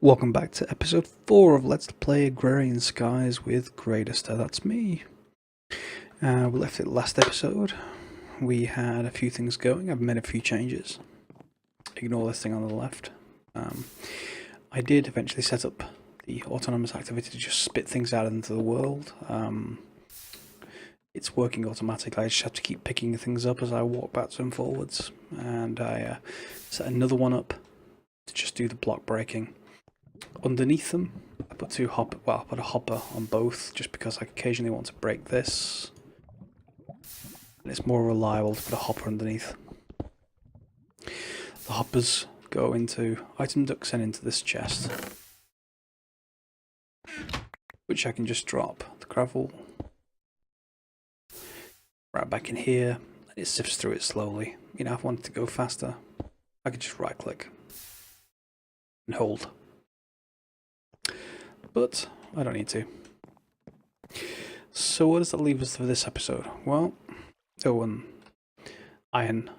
Welcome back to episode 4 of Let's Play Agrarian Skies with Greatester. That's me. We left it last episode. We had a few things going. I've made a few changes. Ignore this thing on the left. I did eventually set up the autonomous activity to just spit things out into the world. It's working automatically. I just have to keep picking things up as I walk backwards and forwards. And I set another one up to just do the block breaking. Underneath them, I put I put a hopper on both just because I occasionally want to break this. And it's more reliable to put a hopper underneath. The hoppers go into item ducts and into this chest, which I can just drop the gravel right back in here, and it sifts through it slowly. You know, if I wanted to go faster, I could just right click and hold. But I don't need to. So what does that leave us for this episode? Well, iron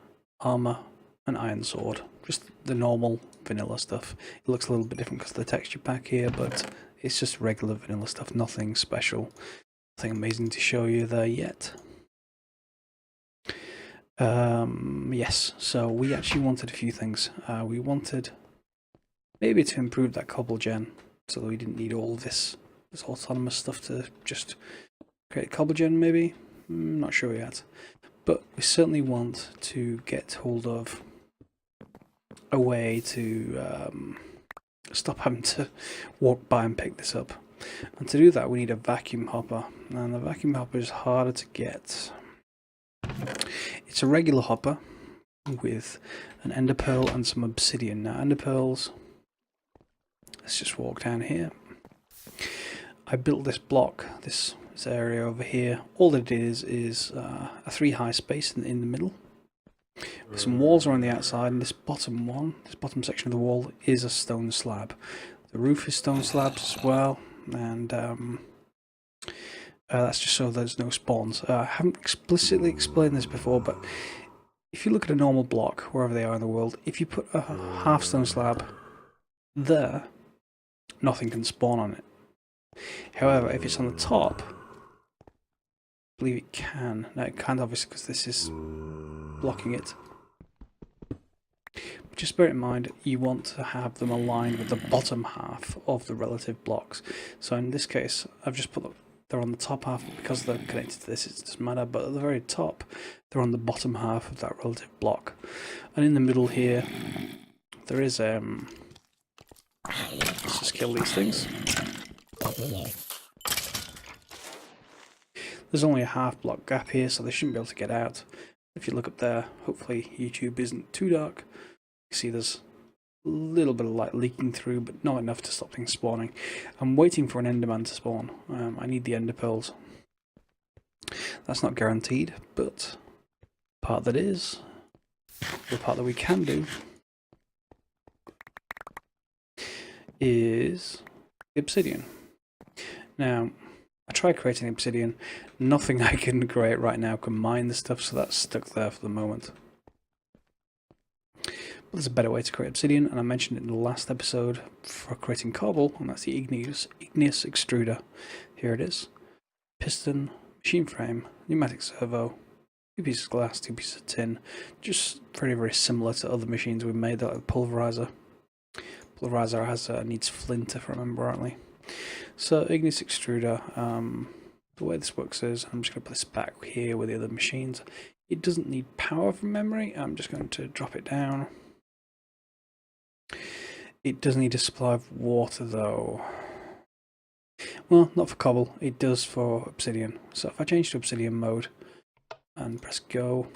armor and iron sword. Just the normal vanilla stuff. It looks a little bit different because of the texture pack here, but it's just regular vanilla stuff. Nothing special. Nothing amazing to show you there yet. Yes, so we actually wanted a few things. We wanted maybe to improve that cobble gen, so that we didn't need all this autonomous stuff to just create cobble gen, maybe? Not sure yet. But we certainly want to get hold of a way to stop having to walk by and pick this up. And to do that we need a vacuum hopper. And the vacuum hopper is harder to get. It's a regular hopper with an ender pearl and some obsidian. Now ender pearls, let's just walk down here. I built this block, this area over here. All it is a 3 high space in the middle, with some walls around the outside, and this bottom section of the wall is a stone slab. The roof is stone slabs as well, and that's just so there's no spawns. I haven't explicitly explained this before, but if you look at a normal block, wherever they are in the world, if you put a half stone slab there, nothing can spawn on it. However, if it's on the top, I believe it can. Now it can't, obviously, because this is blocking it. But just bear in mind, you want to have them aligned with the bottom half of the relative blocks. So in this case, I've just put they're on the top half because they're connected to this. It doesn't matter. But at the very top, they're on the bottom half of that relative block. And in the middle here, there is let's just kill these things. There's only a half block gap here, so they shouldn't be able to get out. If you look up there, hopefully YouTube isn't too dark. You see there's a little bit of light leaking through, but not enough to stop things spawning. I'm waiting for an enderman to spawn. I need the ender pearls. That's not guaranteed, but the part that is, the part that we can do, is obsidian. Now, I tried creating obsidian. Nothing I can create right now can mine the stuff, so that's stuck there for the moment. But there's a better way to create obsidian, and I mentioned it in the last episode for creating cobble, and that's the igneous extruder. Here it is. Piston, machine frame, pneumatic servo, 2 pieces of glass, 2 pieces of tin. Just very, very similar to other machines we've made, like the pulverizer. Pulverizer needs flint, if I remember rightly. So igneous extruder, the way this works is, I'm just going to put this back here with the other machines. It doesn't need power from memory. I'm just going to drop it down. It does need a supply of water though. Well, not for cobble, it does for obsidian. So if I change to obsidian mode and press go,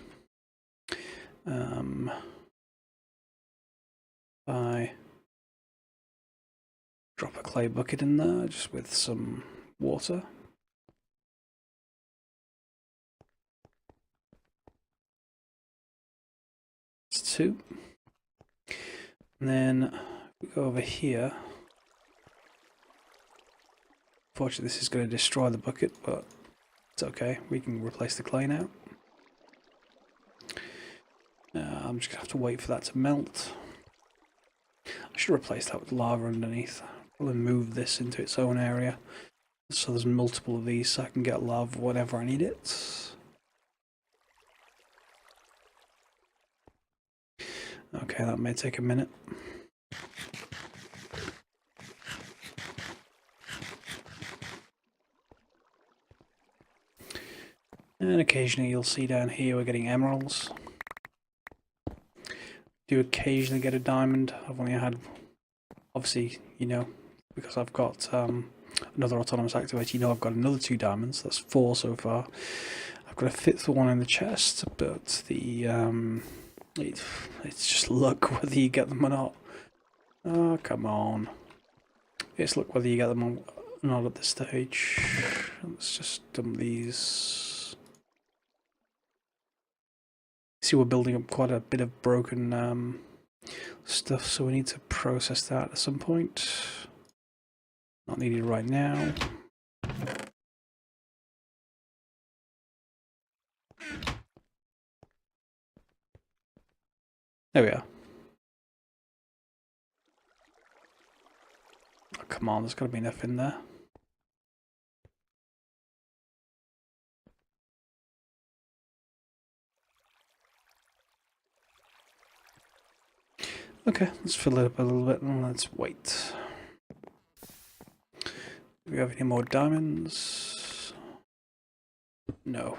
I drop a clay bucket in there just with some water. It's 2. And then we go over here. Unfortunately, this is going to destroy the bucket, but it's okay. We can replace the clay now. I'm just going to have to wait for that to melt. I should replace that with lava underneath. Probably move this into its own area, so there's multiple of these, so I can get lava whenever I need it. Okay, that may take a minute. And occasionally you'll see down here we're getting emeralds. Do occasionally get a diamond. I've only had, obviously, you know, because I've got another autonomous activator, you know, I've got another 2 diamonds. That's 4 so far. I've got a 5th one in the chest, but the it's just luck whether you get them or not. Oh, come on. It's luck whether you get them or not at this stage. Let's just dump these. See, we're building up quite a bit of broken stuff, so we need to process that at some point. Not needed right now. There we are. Oh, come on, there's got to be enough in there. Okay, let's fill it up a little bit and let's wait. Do we have any more diamonds? No.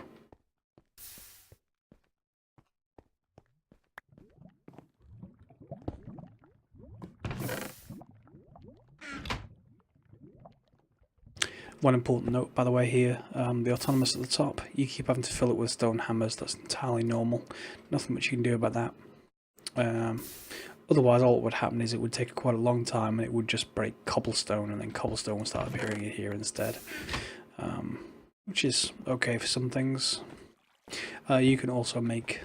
One important note, by the way, here, the autonomous at the top, you keep having to fill it with stone hammers. That's entirely normal. Nothing much you can do about that. Otherwise, all that would happen is it would take quite a long time and it would just break cobblestone, and then cobblestone would start appearing here instead, which is okay for some things. You can also make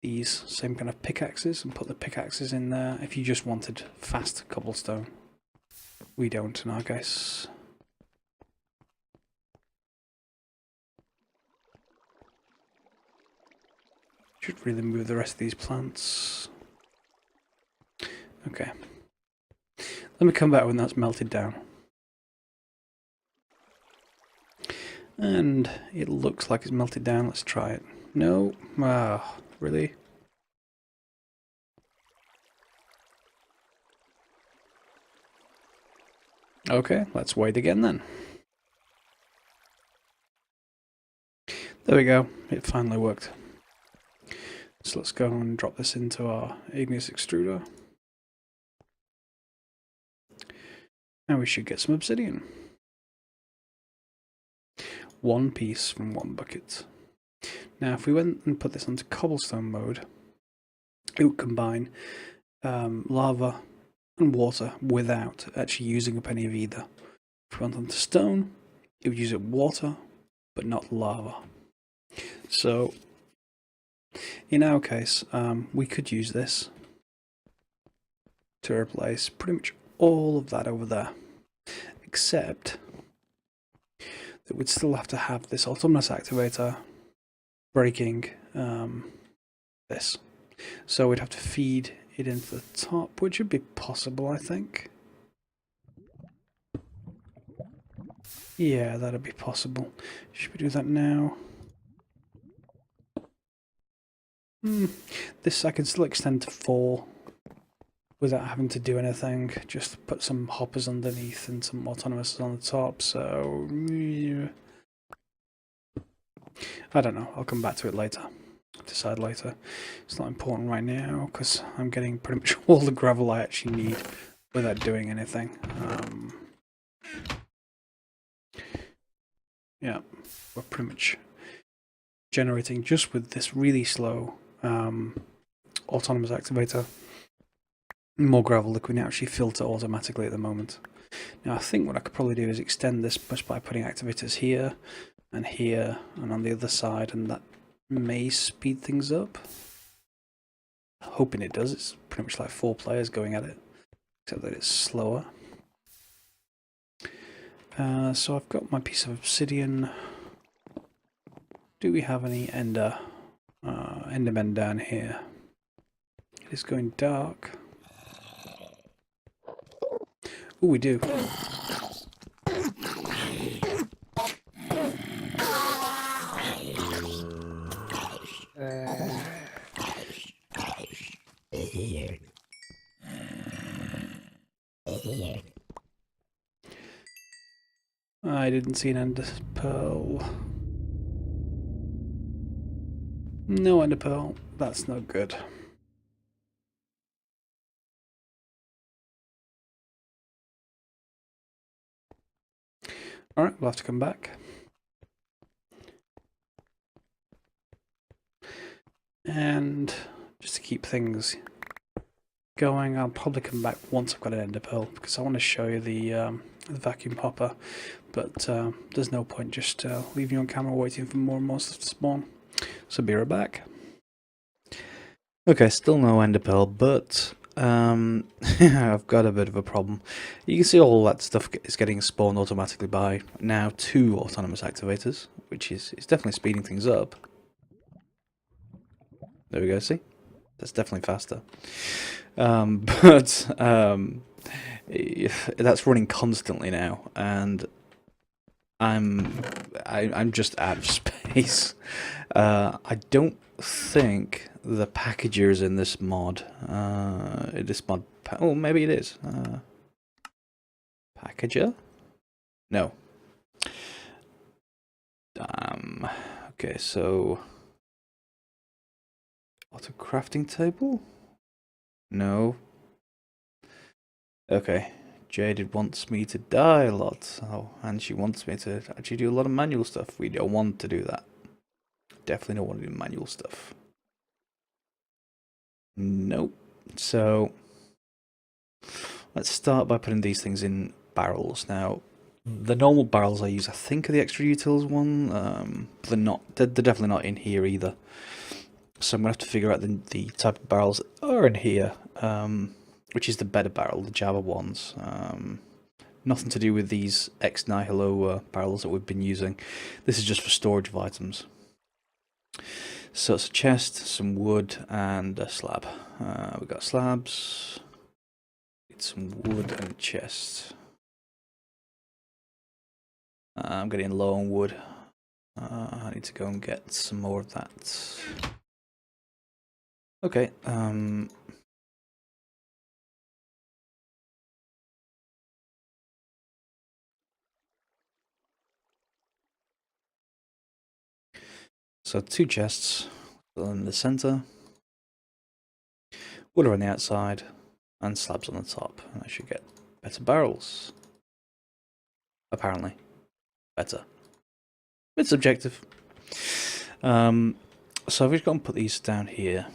these same kind of pickaxes and put the pickaxes in there if you just wanted fast cobblestone. We don't in our case. Should really move the rest of these plants. Okay. Let me come back when that's melted down. And it looks like it's melted down. Let's try it. No. Ah, really? Okay, let's wait again then. There we go. It finally worked. So let's go and drop this into our igneous extruder. And we should get some obsidian. 1 piece from 1 bucket. Now if we went and put this onto cobblestone mode, it would combine lava and water without actually using up any of either. If we went onto stone, it would use up water, but not lava. So in our case, we could use this to replace pretty much all of that over there, except that we'd still have to have this autonomous activator breaking this. So we'd have to feed it into the top, which would be possible, I think. Yeah, that'd be possible. Should we do that now? This I can still extend to 4 without having to do anything. Just put some hoppers underneath and some autonomous on the top. So I don't know. I'll come back to it later. Decide later. It's not important right now because I'm getting pretty much all the gravel I actually need without doing anything. Yeah, we're pretty much generating just with this really slow autonomous activator more gravel than we can actually filter automatically at the moment. Now I think what I could probably do is extend this just by putting activators here and on the other side, and that may speed things up. Hoping it does. It's pretty much like 4 players going at it, except that it's slower. So I've got my piece of obsidian. Do we have any endermen down here? It is going dark. Oh, we do. I didn't see an ender pearl. No ender pearl. That's not good. Alright, we'll have to come back. And just to keep things going, I'll probably come back once I've got an ender pearl, because I want to show you the vacuum popper, but there's no point just leaving you on camera waiting for more and more stuff to spawn. So be right back. Okay, still no ender pearl, but I've got a bit of a problem. You can see all that stuff is getting spawned automatically by now 2 autonomous activators, which is definitely speeding things up. There we go, see? That's definitely faster. But that's running constantly now, and I'm just out of space. I don't think the packager is in this mod. Oh, maybe it is. Packager? No. Okay, so auto crafting table? No. Okay. Jaded wants me to die a lot. Oh, and she wants me to actually do a lot of manual stuff. We don't want to do that. Definitely don't want to do manual stuff. Nope. So let's start by putting these things in barrels. Now, the normal barrels I use, I think, are the extra utils one. They're not. They're definitely not in here either. So I'm gonna have to figure out the type of barrels that are in here, which is the better barrel, the Java ones. Nothing to do with these ex nihilo barrels that we've been using. This is just for storage of items. So it's a chest, some wood, and a slab. We've got slabs. Need some wood and a chest. I'm getting low on wood. I need to go and get some more of that. Okay. So 2 chests in the center, wood on the outside, and slabs on the top. And I should get better barrels. Apparently. Better. It's subjective. So I've just got to put these down here.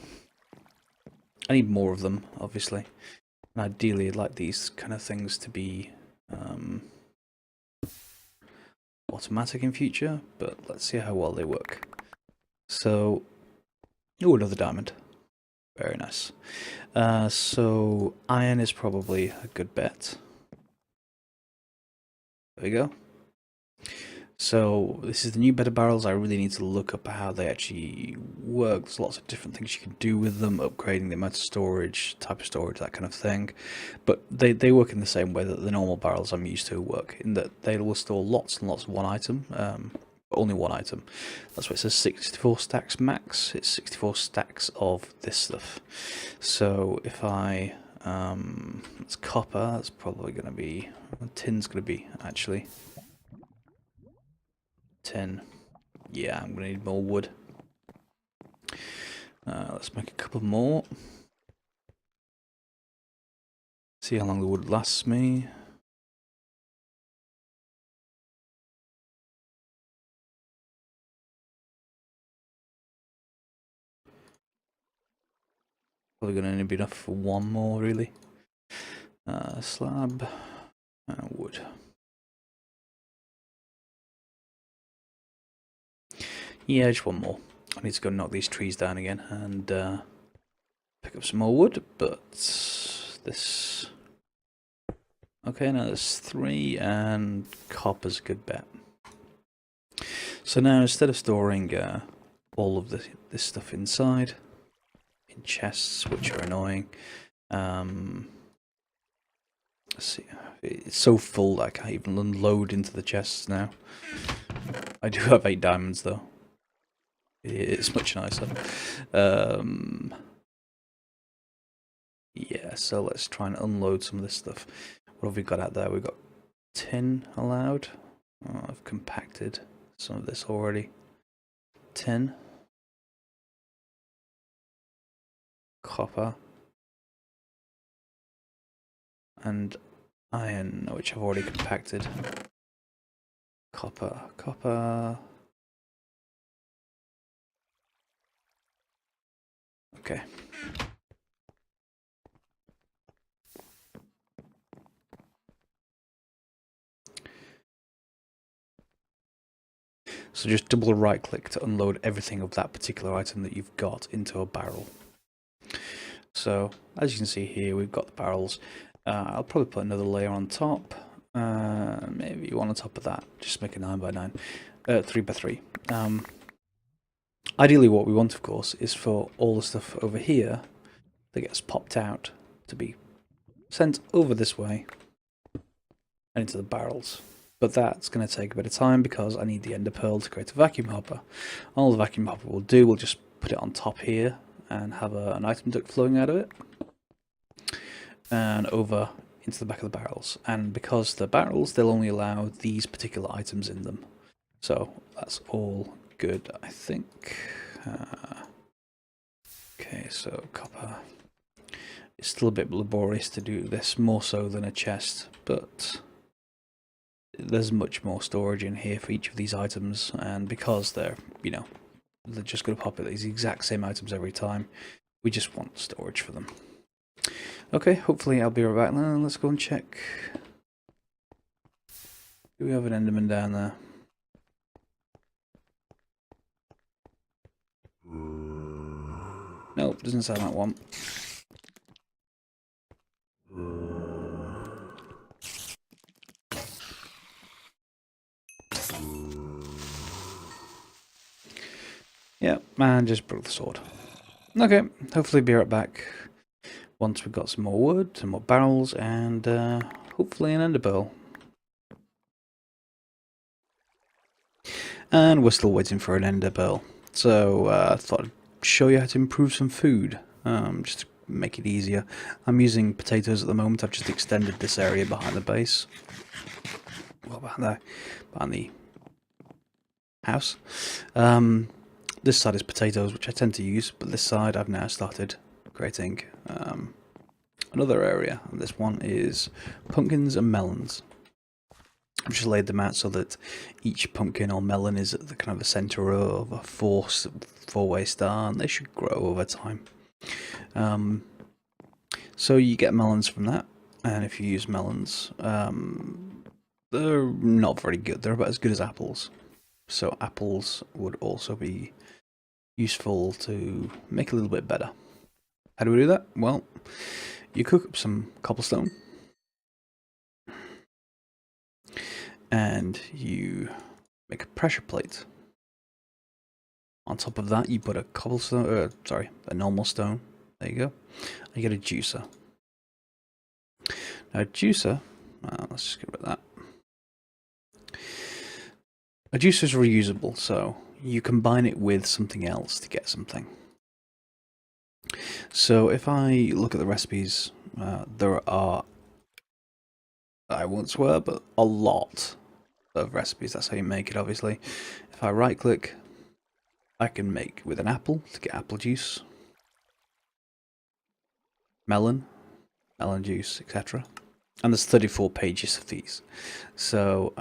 I need more of them, obviously. And ideally I'd like these kind of things to be automatic in future, but let's see how well they work. So, oh, another diamond. Very nice. So iron is probably a good bet. There we go. So this is the new better barrels. I really need to look up how they actually work. There's lots of different things you can do with them, upgrading the amount of storage, type of storage, that kind of thing. But they work in the same way that the normal barrels I'm used to work, in that they will store lots and lots of one item, only one item. That's why it says 64 stacks max. It's 64 stacks of this stuff. So if I, it's copper, that's probably going to be, tin's going to be actually. 10. Yeah, I'm going to need more wood. Let's make a couple more. See how long the wood lasts me. Probably going to only be enough for one more, really. Slab and wood. Yeah, just one more. I need to go knock these trees down again and pick up some more wood, but this... Okay, now there's 3, and copper's a good bet. So now, instead of storing all of this stuff inside, in chests, which are annoying, Let's see. It's so full that I can't even unload into the chests now. I do have 8 diamonds though. It's much nicer. Yeah, so let's try and unload some of this stuff. What have we got out there? We've got tin allowed. Oh, I've compacted some of this already. Tin. Copper. And iron, which I've already compacted. Copper. Okay. So just double right click to unload everything of that particular item that you've got into a barrel. So as you can see here, we've got the barrels. I'll probably put another layer on top. Maybe one on top of that. Just make a 9x9, 3x3. Ideally, what we want, of course, is for all the stuff over here that gets popped out to be sent over this way and into the barrels. But that's going to take a bit of time because I need the ender pearl to create a vacuum hopper. All the vacuum hopper will do, we'll just put it on top here and have an item duct flowing out of it and over into the back of the barrels. And because the barrels, they'll only allow these particular items in them. So that's all good, I think. Okay, so copper. It's still a bit laborious to do this, more so than a chest, but there's much more storage in here for each of these items, and because they're, you know, they're just going to populate these exact same items every time, we just want storage for them. Okay, hopefully I'll be right back now. Let's go and check. Do we have an enderman down there? Nope, doesn't sound like one. Yeah, man, just broke the sword. Okay, hopefully be right back once we've got some more wood, some more barrels, and hopefully an ender pearl. And we're still waiting for an ender pearl. So I thought I'd show you how to improve some food, just to make it easier. I'm using potatoes at the moment. I've just extended this area behind the base. Well, behind the house. This side is potatoes, which I tend to use, but this side I've now started creating another area, and this one is pumpkins and melons. I've just laid them out so that each pumpkin or melon is at the kind of the center of a four-way star, and they should grow over time. So you get melons from that, and if you use melons, they're not very good. They're about as good as apples. So apples would also be useful to make a little bit better. How do we do that? Well, you cook up some cobblestone and you make a pressure plate. On top of that, you put a cobblestone, a normal stone. There you go. And you get a juicer. Now, a juicer, let's just get rid of that. A juicer is reusable, so you combine it with something else to get something. So if I look at the recipes, there are, I won't swear, but a lot of recipes. That's how you make it, obviously. If I right click, I can make with an apple to get apple juice, melon juice, etc. And there's 34 pages of these. So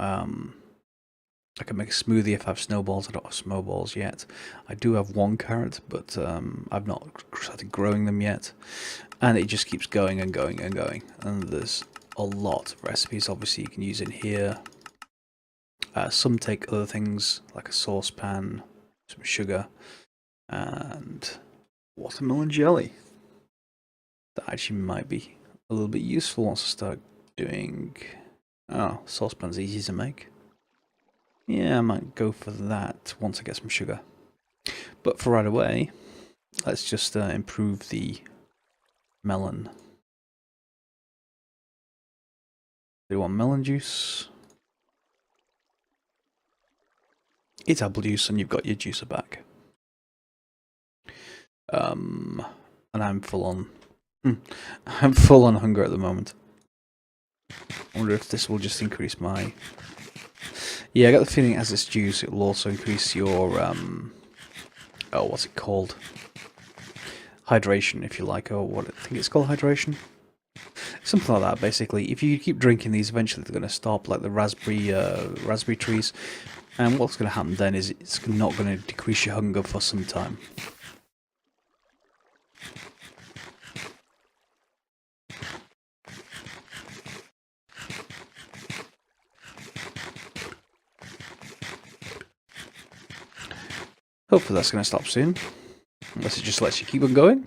I can make a smoothie if I have snowballs. I don't have snowballs yet. I do have one carrot, but I've not started growing them yet. And it just keeps going and going and going. And there's a lot of recipes, obviously, you can use in here. Some take other things, like a saucepan, some sugar, and watermelon jelly. That actually might be a little bit useful once I start doing... Oh, saucepan's easy to make. Yeah, I might go for that once I get some sugar. But for right away, let's just improve the melon. Do you want melon juice? It's apple juice, and you've got your juicer back. And I'm full on. I'm full on hunger at the moment. I wonder if this will just increase my. Yeah, I got the feeling as it's juice, it will also increase your oh, what's it called? Hydration, if you like, or what I think it's called, hydration. Something like that, basically. If you keep drinking these, eventually they're going to stop, like the raspberry trees. And what's going to happen then is it's not going to decrease your hunger for some time. Hopefully that's going to stop soon. Unless it just lets you keep on going.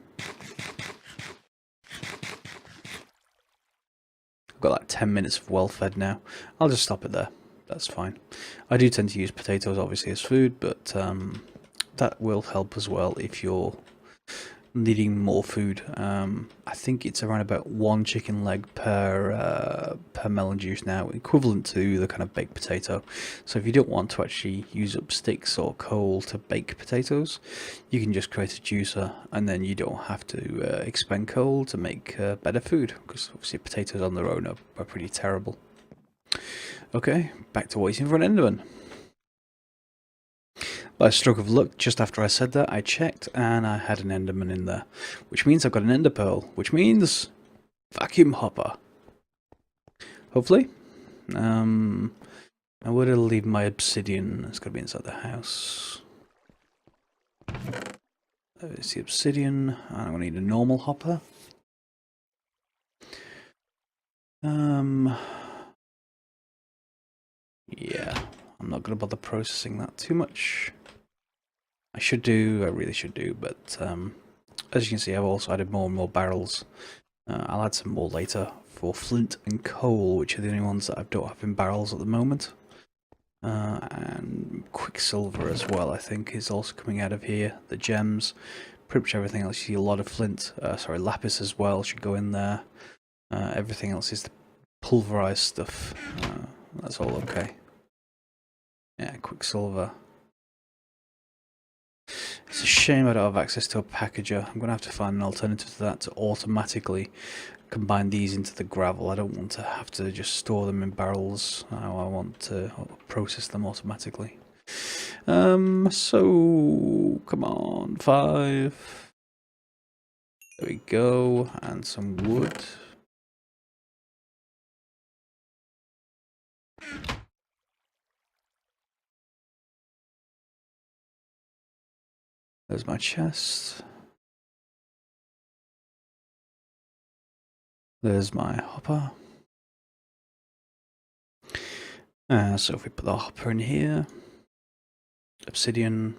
I've got like 10 minutes of well fed now. I'll just stop it there. That's fine. I do tend to use potatoes obviously as food, but that will help as well if you're needing more food. I think it's around about 1 chicken leg per melon juice now, equivalent to the kind of baked potato. So if you don't want to actually use up sticks or coal to bake potatoes, you can just create a juicer, and then you don't have to expend coal to make better food, because obviously potatoes on their own are pretty terrible. Okay, back to waiting for an Enderman. By a stroke of luck, just after I said that, I checked and I had an Enderman in there. Which means I've got an Ender Pearl, which means vacuum hopper. Hopefully. And where did I leave my obsidian? It's got to be inside the house. There's the obsidian, and I'm going to need a normal hopper. Yeah, I'm not going to bother processing that too much. I really should do, but as you can see, I've also added more and more barrels. I'll add some more later for flint and coal, which are the only ones that I don't have in barrels at the moment. And quicksilver as well, I think, is also coming out of here. The gems, pretty much everything else. You see a lot of flint, lapis as well should go in there. Everything else is the pulverized stuff. That's all okay. Yeah, quicksilver. It's a shame I don't have access to a packager. I'm going to have to find an alternative to that to automatically combine these into the gravel. I don't want to have to just store them in barrels. I want to process them automatically. So, come on, 5. There we go, and some wood. There's my chest. There's my hopper. So if we put the hopper in here, obsidian,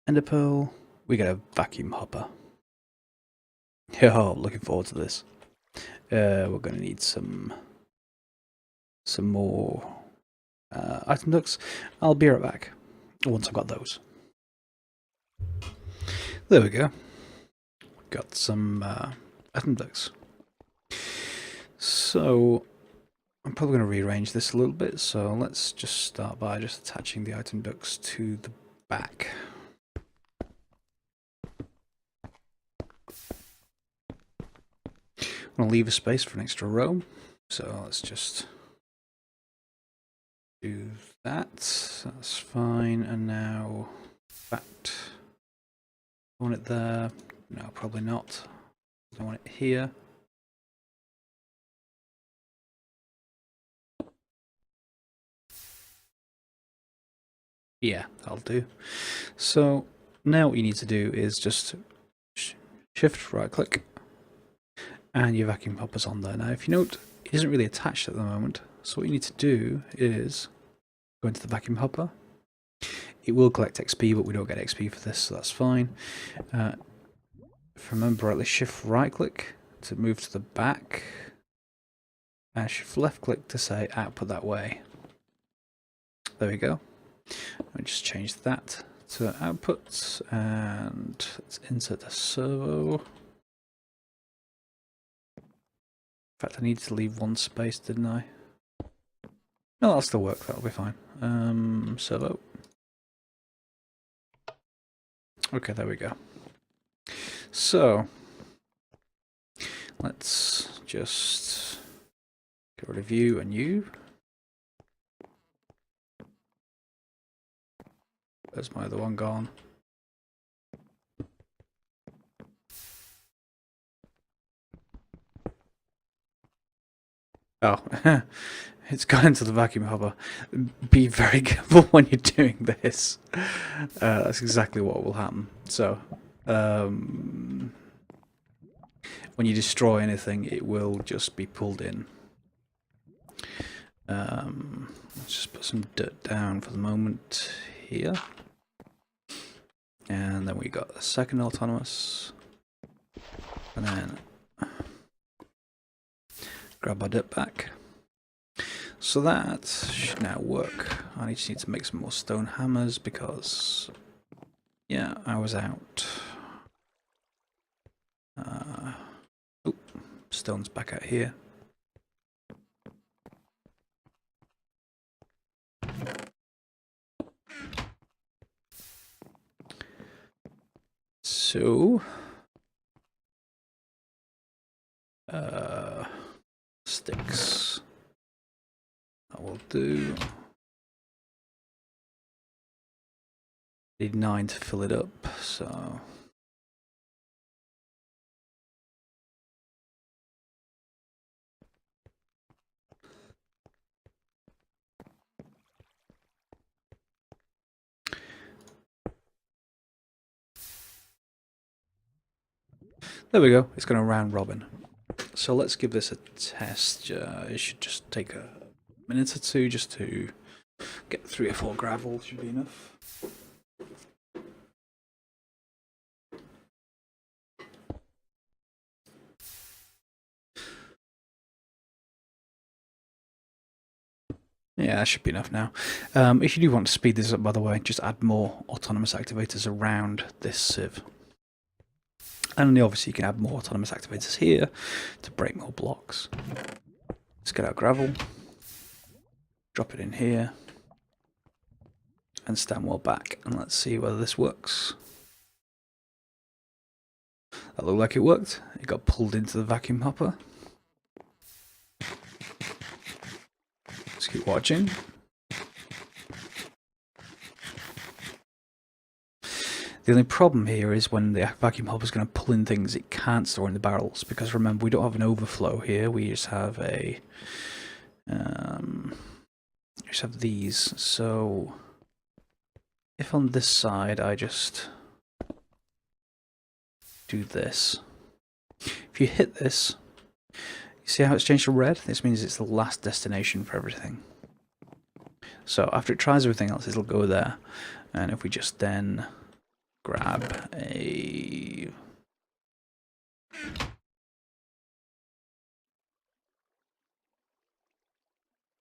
ender pearl, we get a vacuum hopper. Oh, looking forward to this. We're going to need some more item ducts. I'll be right back once I've got those. There we go. Got some item ducts. So I'm probably going to rearrange this a little bit. So let's just start by just attaching the item ducts to the back. I'm going to leave a space for an extra row. So let's just do that. That's fine. And now that. I want it there. No, probably not. I want it here. Yeah, that'll do. So now what you need to do is just shift right click and your vacuum hopper's on there. Now if you note, it isn't really attached at the moment. So what you need to do is go into the vacuum hopper. It will collect XP, but we don't get XP for this, so that's fine. If I remember rightly, shift right click to move to the back, and shift left click to say output that way. There we go. Let me just change that to output, and let's insert a servo. In fact, I needed to leave one space, didn't I? No, that'll still work. That'll be fine. Servo. Okay, there we go. So let's just get rid of you and you. Where's my other one gone? Oh, it's gone into the vacuum hopper. Be very careful when you're doing this. That's exactly what will happen. So, when you destroy anything, it will just be pulled in. Let's just put some dirt down for the moment here. And then we got a second autonomous. And then grab our dirt back. So that should now work. I just need to make some more stone hammers because, yeah, I was out. Stone's back out here. So, sticks. That will do. Need 9 to fill it up, so. There we go, it's going to round robin. So let's give this a test. It should just take a minute or two just to get 3 or 4 gravel, should be enough. Yeah, that should be enough now. If you do want to speed this up, by the way, just add more autonomous activators around this sieve. And obviously you can add more autonomous activators here to break more blocks. Let's get our gravel, drop it in here, and stand well back, and let's see whether this works. That looked like it worked. It got pulled into the vacuum hopper. Let's keep watching. The only problem here is when the vacuum hopper is going to pull in things it can't store in the barrels, because remember, we don't have an overflow here. We just have a just have these. So if on this side I just do this, if you hit this, you see how it's changed to red? This means it's the last destination for everything. So after it tries everything else, it'll go there. And if we just then grab a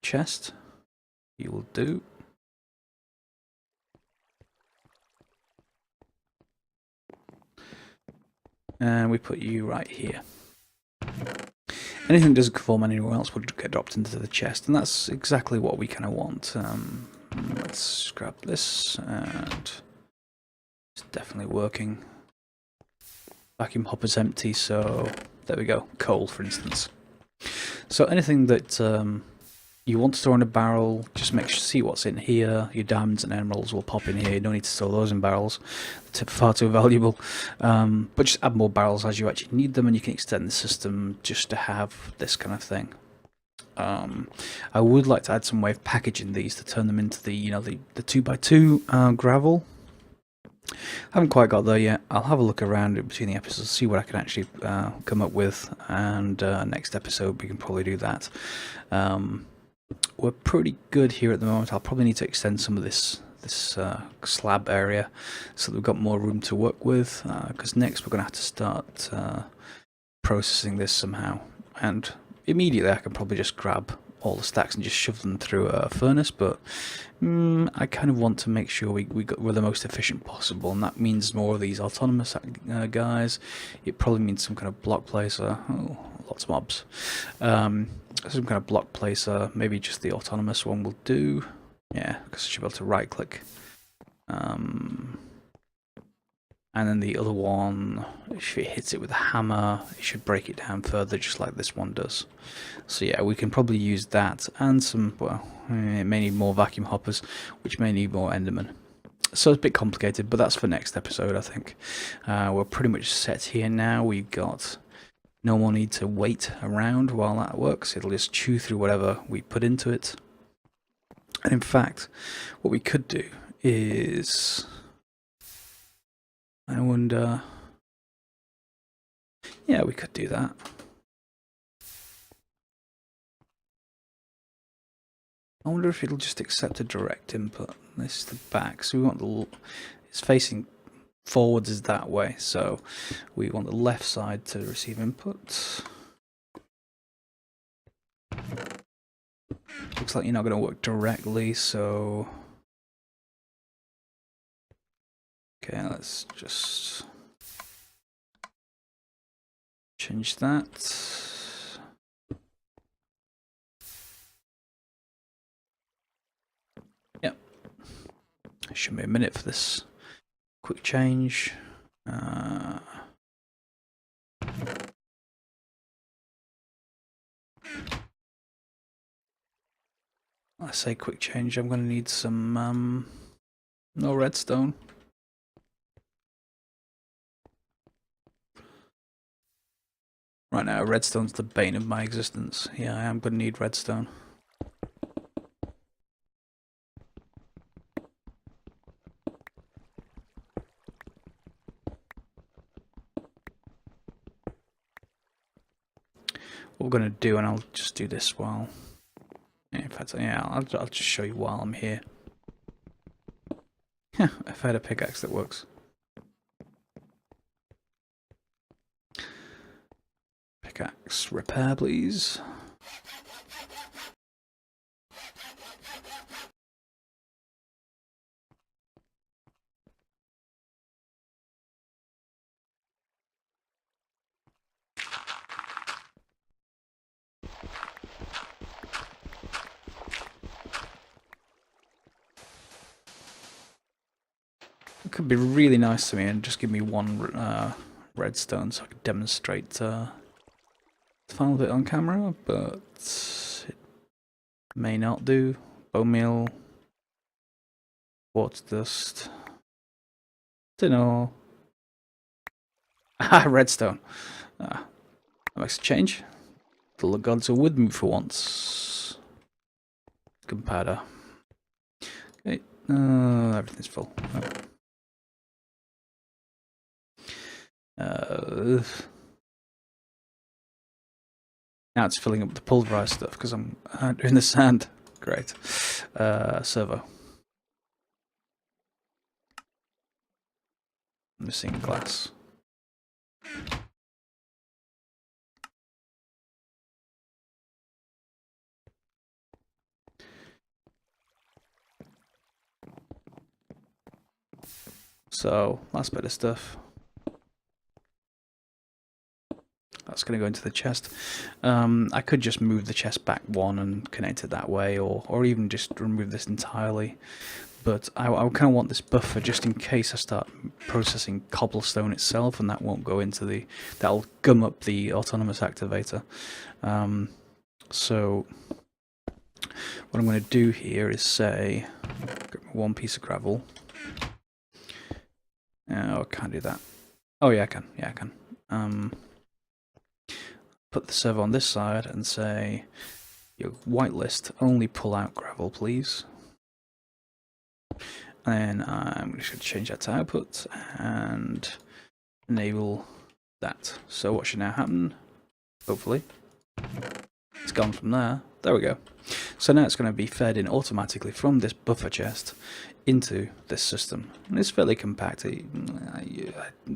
chest, you will do. And we put you right here. Anything that doesn't conform anywhere else will get dropped into the chest, and that's exactly what we kind of want. Let's grab this, and it's definitely working. Vacuum hopper's empty, so there we go. Coal, for instance. So anything that you want to store in a barrel, just see what's in here. Your diamonds and emeralds will pop in here. You don't need to store those in barrels. They're far too valuable. But just add more barrels as you actually need them, and you can extend the system just to have this kind of thing. I would like to add some way of packaging these to turn them into the the 2x2 gravel. Haven't quite got there yet. I'll have a look around between the episodes, see what I can actually come up with, and next episode we can probably do that. We're pretty good here at the moment. I'll probably need to extend some of this slab area so that we've got more room to work with, because next we're going to have to start processing this somehow, and immediately I can probably just grab all the stacks and just shove them through a furnace, but I kind of want to make sure we're the most efficient possible, and that means more of these autonomous guys. It probably means some kind of block placer. Oh, lots of mobs. Some kind of block placer, maybe just the autonomous one will do. Yeah, because I should be able to right click. And then the other one, if it hits it with a hammer, it should break it down further, just like this one does. So yeah, we can probably use that and some, well, it may need more vacuum hoppers, which may need more Endermen. So it's a bit complicated, but that's for next episode, I think. We're pretty much set here now. We've got no more need to wait around while that works. It'll just chew through whatever we put into it. And in fact, what we could do is... I wonder... Yeah, we could do that. I wonder if it'll just accept a direct input. This is the back, so we want the... It's facing forwards is that way, so we want the left side to receive input. Looks like you're not going to work directly, so... Okay, let's just change that. Yep. It should be a minute for this quick change. I say quick change, I'm going to need some no redstone. Right now, redstone's the bane of my existence. Yeah, I am going to need redstone. What we're going to do, and I'll just do this while... In fact, yeah, I'll just show you while I'm here. If I had a pickaxe that works. Pickaxe repair, please. It could be really nice to me and just give me one redstone so I could demonstrate the final bit on camera, but it may not do. Bone meal, quartz dust, don't know. Ah, redstone. That makes a change. The gods are with me for once. Gunpowder. Okay, everything's full. Now it's filling up with the pulverized stuff because I'm doing the sand. Great. Servo. Missing glass. So, last bit of stuff. That's going to go into the chest. I could just move the chest back one and connect it that way, or even just remove this entirely. But I kind of want this buffer just in case I start processing cobblestone itself, and that won't go into the... That'll gum up the autonomous activator. So what I'm going to do here is say, get one piece of gravel. Oh, I can't do that. Oh yeah, I can. Yeah, I can. Put the server on this side and say, your whitelist, only pull out gravel, please. And I'm just going to change that to output and enable that. So what should now happen? Hopefully, it's gone from there. There we go. So now it's going to be fed in automatically from this buffer chest into this system. And it's fairly compact. I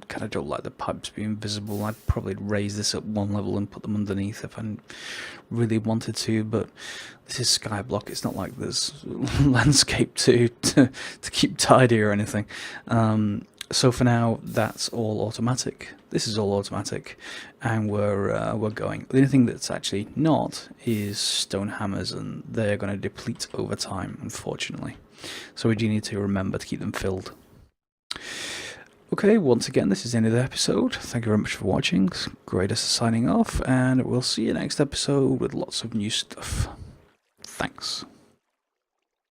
kind of don't like the pipes being visible. I'd probably raise this up one level and put them underneath if I really wanted to, but this is skyblock. It's not like there's landscape to keep tidy or anything. So for now, that's all automatic. This is all automatic, and we're going. The only thing that's actually not is stone hammers, and they're going to deplete over time, unfortunately. So we do need to remember to keep them filled. Okay, once again, this is the end of the episode. Thank you very much for watching. Greatest signing off, and we'll see you next episode with lots of new stuff. Thanks.